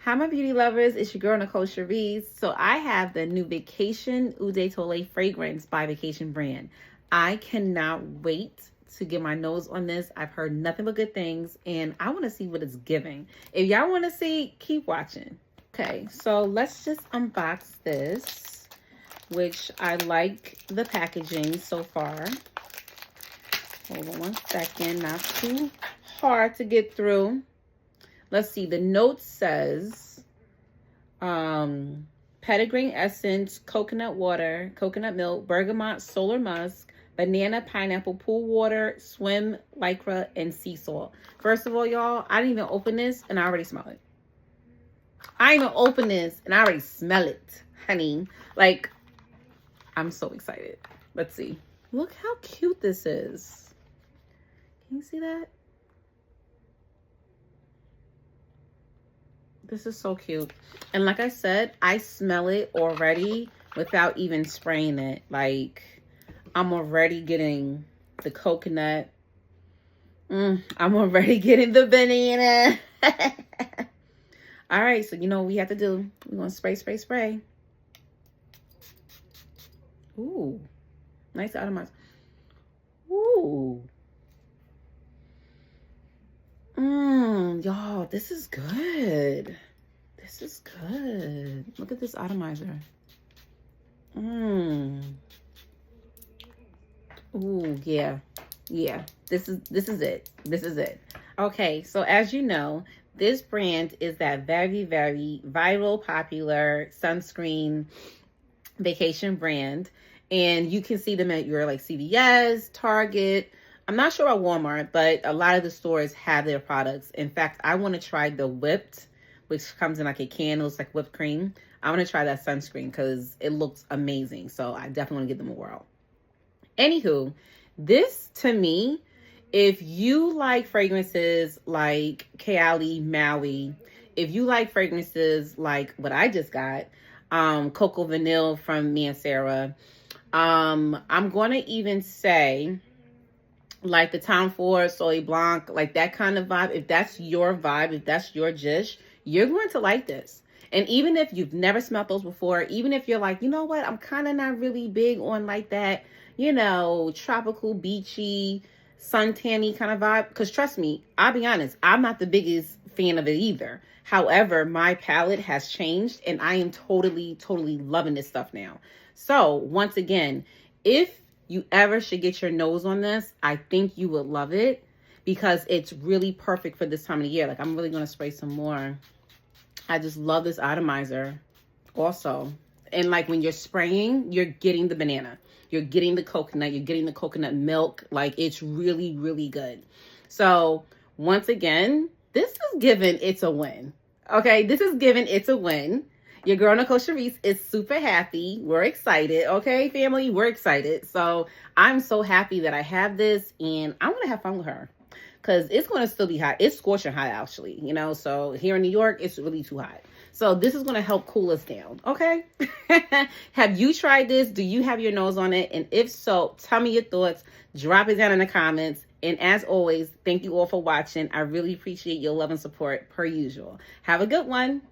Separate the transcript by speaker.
Speaker 1: Hi, my beauty lovers. It's your girl, Nicole Cherise. So I have the new Vacation Eau de Toilette fragrance by Vacation brand. I cannot wait to get my nose on this. I've heard nothing but good things, and I want to see what it's giving. If y'all want to see, keep watching. Okay, so let's just unbox this, which I like the packaging so far. Hold on one second. Not too hard to get through. Let's see, the note says petitgrain essence, coconut water, coconut milk, bergamot, solar musk, banana, pineapple, pool water, swim, lycra, and sea salt. First of all, y'all, I didn't even open this and I already smell it. I didn't even open this and I already smell it, honey. Like, I'm so excited. Let's see. Look how cute this is. Can you see that? This is so cute. And like I said, I smell it already without even spraying it. Like, I'm already getting the coconut. I'm already getting the banana. All right, so you know what we have to do. We're going to spray, spray, spray. Ooh, nice atomizer. Ooh. Y'all, this is good. This is good. Look at this atomizer. Ooh, yeah. Yeah. This is it. This is it. Okay, so as you know, this brand is that very, very viral, popular sunscreen vacation brand. And you can see them at your like CVS, Target. I'm not sure about Walmart, but a lot of the stores have their products. In fact, I want to try the whipped, which comes in like a can. It looks like whipped cream. I want to try that sunscreen because it looks amazing. So I definitely want to give them a whirl. Anywho, this to me, if you like fragrances like Kali, Maui, if you like fragrances like what I just got, Cocoa Vanille from Mancera, I'm going to even say like the Tom Ford, Soleil Blanc, like that kind of vibe. If that's your vibe, if that's your dish, you're going to like this. And even if you've never smelled those before, even if you're like, you know what, I'm kind of not really big on like that, you know, tropical, beachy, suntanny kind of vibe. Because trust me, I'll be honest, I'm not the biggest fan of it either. However, my palate has changed and I am totally, totally loving this stuff now. So once again, if you ever should get your nose on this, I think you would love it because it's really perfect for this time of the year. Like, I'm really going to spray some more. I just love this atomizer also. And like when you're spraying, you're getting the banana, you're getting the coconut, you're getting the coconut milk. Like, it's really, really good. So once again, this is giving it's a win. Okay, this is giving it's a win. Your girl, Nicole Cherise, is super happy. We're excited. Okay, family, we're excited. So I'm so happy that I have this, and I want to have fun with her because it's going to still be hot. It's scorching hot, actually, you know. So here in New York, it's really too hot. So this is going to help cool us down, okay? Have you tried this? Do you have your nose on it? And if so, tell me your thoughts. Drop it down in the comments. And as always, thank you all for watching. I really appreciate your love and support per usual. Have a good one.